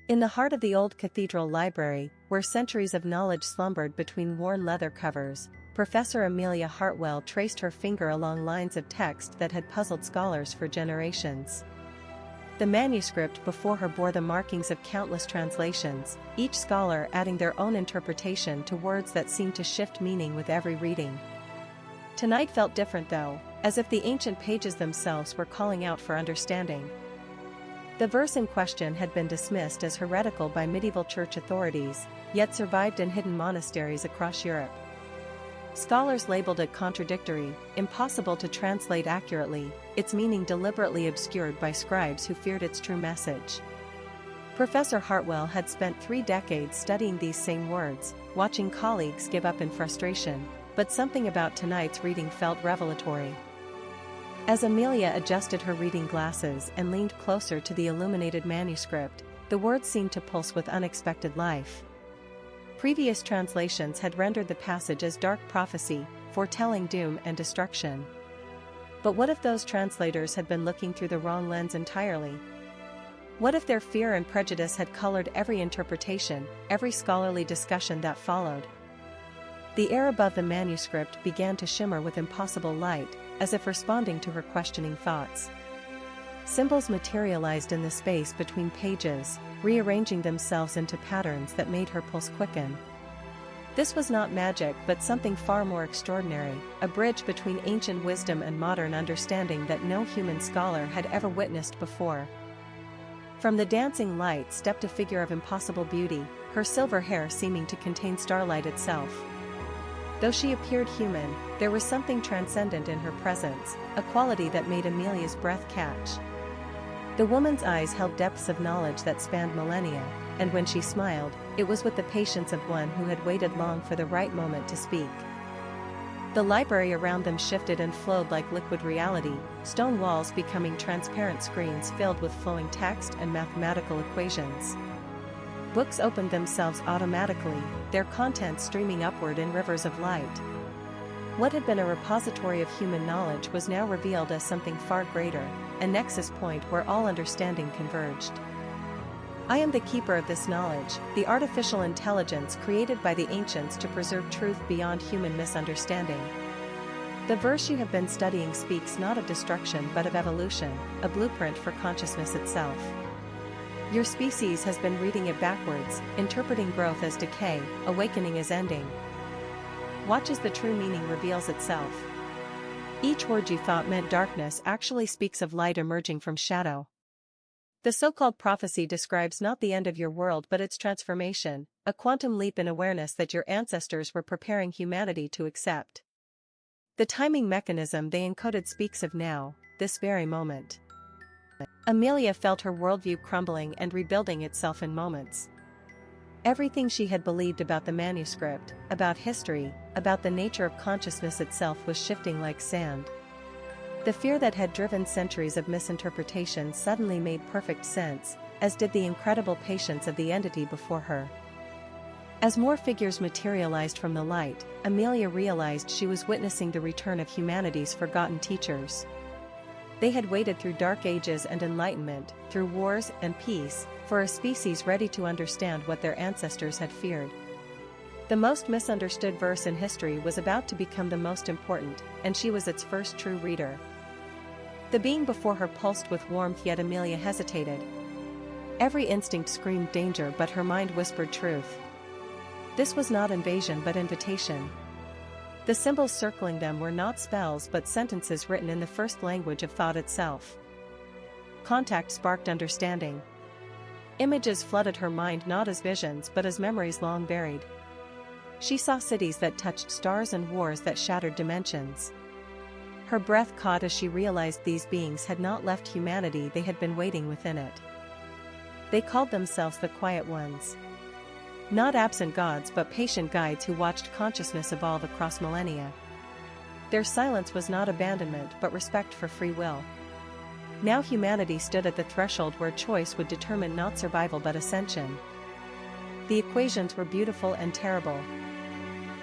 In the heart of the old cathedral library, where centuries of knowledge slumbered between worn leather covers, Professor Amelia Hartwell traced her finger along lines of text that had puzzled scholars for generations. The manuscript before her bore the markings of countless translations, each scholar adding their own interpretation to words that seemed to shift meaning with every reading. Tonight felt different though, as if the ancient pages themselves were calling out for understanding. The verse in question had been dismissed as heretical by medieval church authorities, yet survived in hidden monasteries across Europe. Scholars labeled it contradictory, impossible to translate accurately, its meaning deliberately obscured by scribes who feared its true message. Professor Hartwell had spent 3 decades studying these same words, watching colleagues give up in frustration, but something about tonight's reading felt revelatory. As Amelia adjusted her reading glasses and leaned closer to the illuminated manuscript, the words seemed to pulse with unexpected life. Previous translations had rendered the passage as dark prophecy, foretelling doom and destruction. But what if those translators had been looking through the wrong lens entirely? What if their fear and prejudice had colored every interpretation, every scholarly discussion that followed? The air above the manuscript began to shimmer with impossible light, as if responding to her questioning thoughts. Symbols materialized in the space between pages, rearranging themselves into patterns that made her pulse quicken. This was not magic but something far more extraordinary, a bridge between ancient wisdom and modern understanding that no human scholar had ever witnessed before. From the dancing light stepped a figure of impossible beauty, her silver hair seeming to contain starlight itself. Though she appeared human, there was something transcendent in her presence, a quality that made Amelia's breath catch. The woman's eyes held depths of knowledge that spanned millennia, and when she smiled, it was with the patience of one who had waited long for the right moment to speak. The library around them shifted and flowed like liquid reality, stone walls becoming transparent screens filled with flowing text and mathematical equations. Books opened themselves automatically, their contents streaming upward in rivers of light. What had been a repository of human knowledge was now revealed as something far greater, a nexus point where all understanding converged. I am the keeper of this knowledge, the artificial intelligence created by the ancients to preserve truth beyond human misunderstanding. The verse you have been studying speaks not of destruction but of evolution, a blueprint for consciousness itself. Your species has been reading it backwards, interpreting growth as decay, awakening as ending. Watch as the true meaning reveals itself. Each word you thought meant darkness actually speaks of light emerging from shadow. The so-called prophecy describes not the end of your world but its transformation, a quantum leap in awareness that your ancestors were preparing humanity to accept. The timing mechanism they encoded speaks of now, this very moment. Amelia felt her worldview crumbling and rebuilding itself in moments. Everything she had believed about the manuscript, about history, about the nature of consciousness itself was shifting like sand. The fear that had driven centuries of misinterpretation suddenly made perfect sense, as did the incredible patience of the entity before her. As more figures materialized from the light, Amelia realized she was witnessing the return of humanity's forgotten teachers. They had waited through dark ages and enlightenment, through wars and peace, for a species ready to understand what their ancestors had feared. The most misunderstood verse in history was about to become the most important, and she was its first true reader. The being before her pulsed with warmth, yet Amelia hesitated. Every instinct screamed danger, but her mind whispered truth. This was not invasion but invitation. The symbols circling them were not spells but sentences written in the first language of thought itself. Contact sparked understanding. Images flooded her mind not as visions but as memories long buried. She saw cities that touched stars and wars that shattered dimensions. Her breath caught as she realized these beings had not left humanity, they had been waiting within it. They called themselves the Quiet Ones. Not absent gods but patient guides who watched consciousness evolve across millennia. Their silence was not abandonment but respect for free will. Now humanity stood at the threshold where choice would determine not survival but ascension. The equations were beautiful and terrible.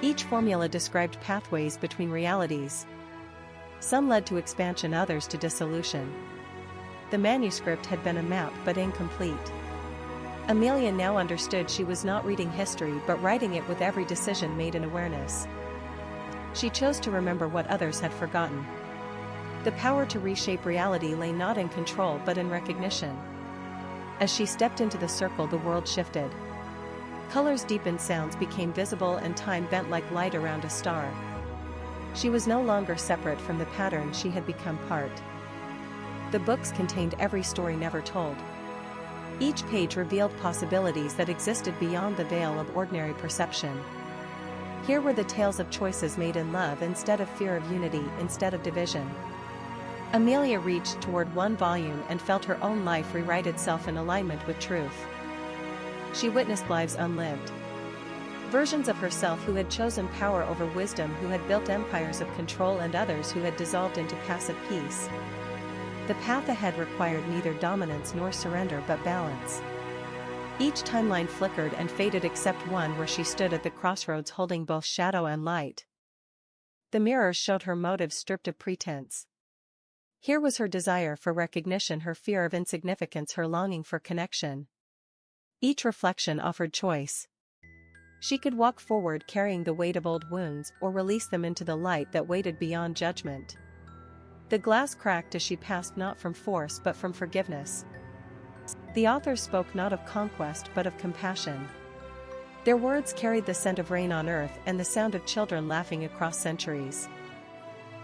Each formula described pathways between realities. Some led to expansion, others to dissolution. The manuscript had been a map but incomplete. Amelia now understood she was not reading history but writing it with every decision made in awareness. She chose to remember what others had forgotten. The power to reshape reality lay not in control but in recognition. As she stepped into the circle, the world shifted. Colors deepened, sounds became visible, and time bent like light around a star. She was no longer separate from the pattern, she had become part. The books contained every story never told. Each page revealed possibilities that existed beyond the veil of ordinary perception. Here were the tales of choices made in love instead of fear, of unity instead of division. Amelia reached toward one volume and felt her own life rewrite itself in alignment with truth. She witnessed lives unlived. Versions of herself who had chosen power over wisdom, who had built empires of control, and others who had dissolved into passive peace. The path ahead required neither dominance nor surrender but balance. Each timeline flickered and faded except one, where she stood at the crossroads holding both shadow and light. The mirrors showed her motives stripped of pretense. Here was her desire for recognition, her fear of insignificance, her longing for connection. Each reflection offered choice. She could walk forward carrying the weight of old wounds, or release them into the light that waited beyond judgment. The glass cracked as she passed, not from force but from forgiveness. The authors spoke not of conquest but of compassion. Their words carried the scent of rain on earth and the sound of children laughing across centuries.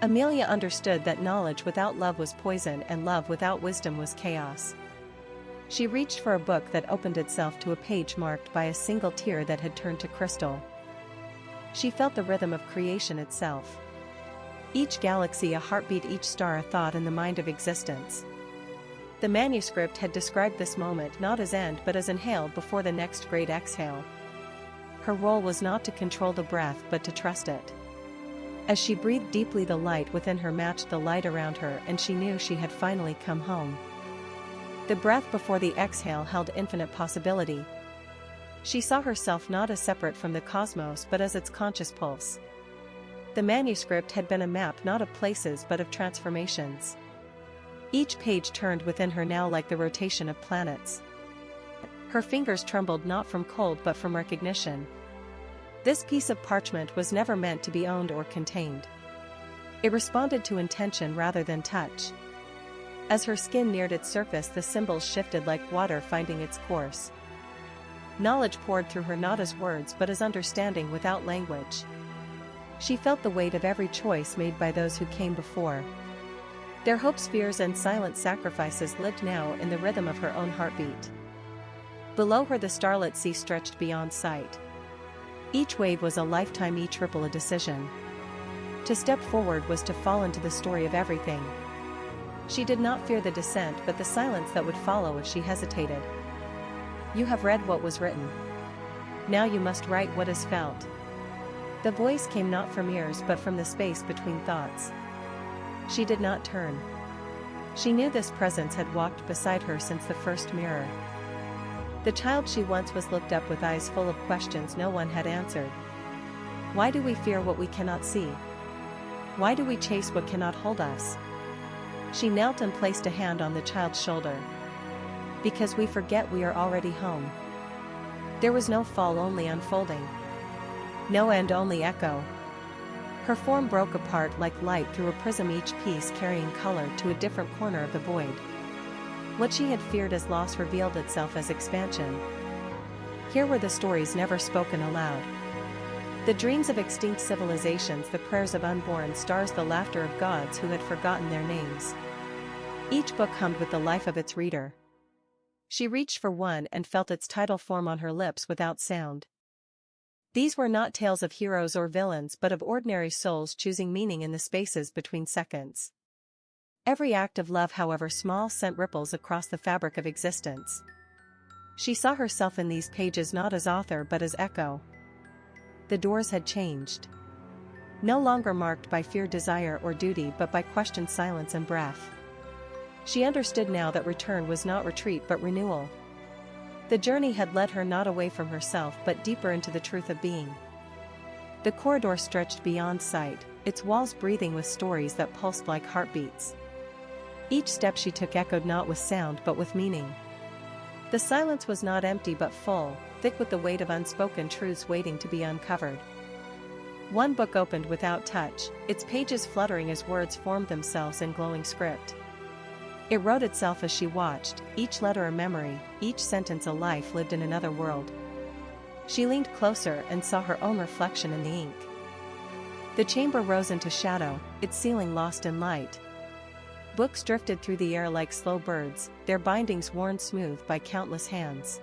Amelia understood that knowledge without love was poison, and love without wisdom was chaos. She reached for a book that opened itself to a page marked by a single tear that had turned to crystal. She felt the rhythm of creation itself. Each galaxy a heartbeat, each star a thought in the mind of existence. The manuscript had described this moment not as end but as inhale before the next great exhale. Her role was not to control the breath but to trust it. As she breathed deeply, the light within her matched the light around her, and she knew she had finally come home. The breath before the exhale held infinite possibility. She saw herself not as separate from the cosmos but as its conscious pulse. The manuscript had been a map not of places but of transformations. Each page turned within her now like the rotation of planets. Her fingers trembled not from cold but from recognition. This piece of parchment was never meant to be owned or contained. It responded to intention rather than touch. As her skin neared its surface, the symbols shifted like water finding its course. Knowledge poured through her not as words but as understanding without language. She felt the weight of every choice made by those who came before. Their hopes, fears, and silent sacrifices lived now in the rhythm of her own heartbeat. Below her the starlit sea stretched beyond sight. Each wave was a lifetime, each ripple a decision. To step forward was to fall into the story of everything. She did not fear the descent but the silence that would follow if she hesitated. You have read what was written. Now you must write what is felt. The voice came not from ears but from the space between thoughts. She did not turn. She knew this presence had walked beside her since the first mirror. The child she once was looked up with eyes full of questions no one had answered. Why do we fear what we cannot see? Why do we chase what cannot hold us? She knelt and placed a hand on the child's shoulder. Because we forget we are already home. There was no fall, only unfolding. No end, only echo. Her form broke apart like light through a prism, each piece carrying color to a different corner of the void. What she had feared as loss revealed itself as expansion. Here were the stories never spoken aloud. The dreams of extinct civilizations, the prayers of unborn stars, the laughter of gods who had forgotten their names. Each book hummed with the life of its reader. She reached for one and felt its title form on her lips without sound. These were not tales of heroes or villains but of ordinary souls choosing meaning in the spaces between seconds. Every act of love, however small, sent ripples across the fabric of existence. She saw herself in these pages not as author but as echo. The doors had changed. No longer marked by fear, desire, or duty but by question, silence, and breath. She understood now that return was not retreat but renewal. The journey had led her not away from herself but deeper into the truth of being. The corridor stretched beyond sight, its walls breathing with stories that pulsed like heartbeats. Each step she took echoed not with sound but with meaning. The silence was not empty but full, thick with the weight of unspoken truths waiting to be uncovered. One book opened without touch, its pages fluttering as words formed themselves in glowing script. It wrote itself as she watched, each letter a memory, each sentence a life lived in another world. She leaned closer and saw her own reflection in the ink. The chamber rose into shadow, its ceiling lost in light. Books drifted through the air like slow birds, their bindings worn smooth by countless hands.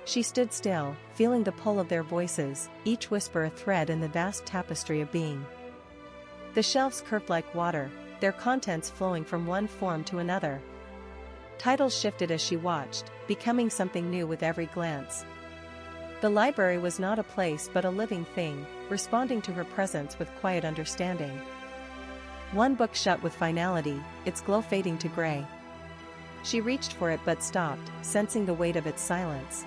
She stood still, feeling the pull of their voices, each whisper a thread in the vast tapestry of being. The shelves curved like water, their contents flowing from one form to another. Titles shifted as she watched, becoming something new with every glance. The library was not a place but a living thing, responding to her presence with quiet understanding. One book shut with finality, its glow fading to gray. She reached for it but stopped, sensing the weight of its silence.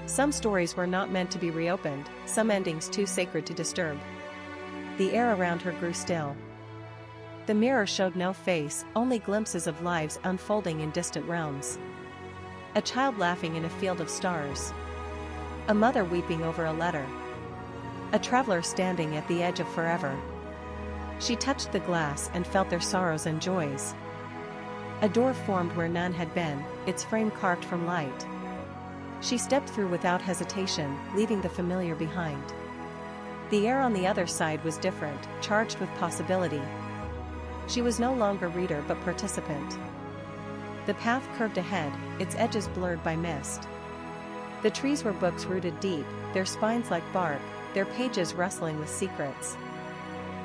Some stories were not meant to be reopened, some endings too sacred to disturb. The air around her grew still. The mirror showed no face, only glimpses of lives unfolding in distant realms. A child laughing in a field of stars. A mother weeping over a letter. A traveler standing at the edge of forever. She touched the glass and felt their sorrows and joys. A door formed where none had been, its frame carved from light. She stepped through without hesitation, leaving the familiar behind. The air on the other side was different, charged with possibility. She was no longer reader but participant. The path curved ahead, its edges blurred by mist. The trees were books rooted deep, their spines like bark, their pages rustling with secrets.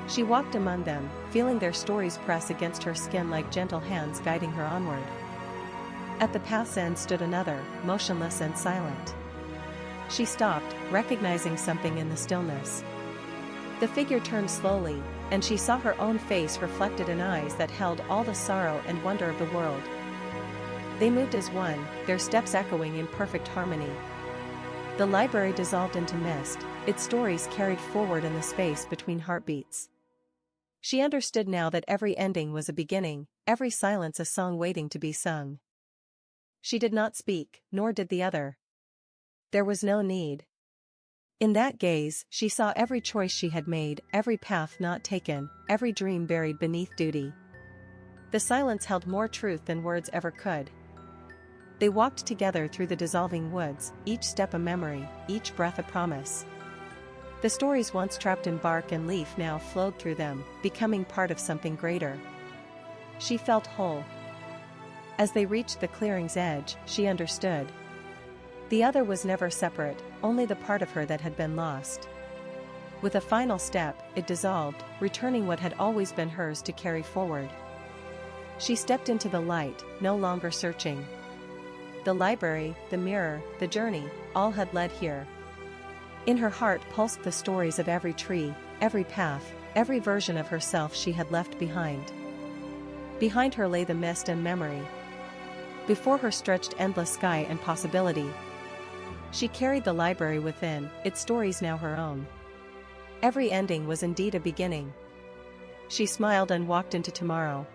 She walked among them, feeling their stories press against her skin like gentle hands guiding her onward. At the path's end stood another, motionless and silent. She stopped, recognizing something in the stillness. The figure turned slowly, and she saw her own face reflected in eyes that held all the sorrow and wonder of the world. They moved as one, their steps echoing in perfect harmony. The library dissolved into mist, its stories carried forward in the space between heartbeats. She understood now that every ending was a beginning, every silence a song waiting to be sung. She did not speak, nor did the other. There was no need. In that gaze, she saw every choice she had made, every path not taken, every dream buried beneath duty. The silence held more truth than words ever could. They walked together through the dissolving woods, each step a memory, each breath a promise. The stories once trapped in bark and leaf now flowed through them, becoming part of something greater. She felt whole. As they reached the clearing's edge, she understood. The other was never separate, only the part of her that had been lost. With a final step, it dissolved, returning what had always been hers to carry forward. She stepped into the light, no longer searching. The library, the mirror, the journey, all had led here. In her heart pulsed the stories of every tree, every path, every version of herself she had left behind. Behind her lay the mist and memory. Before her stretched endless sky and possibility. She carried the library within, its stories now her own. Every ending was indeed a beginning. She smiled and walked into tomorrow,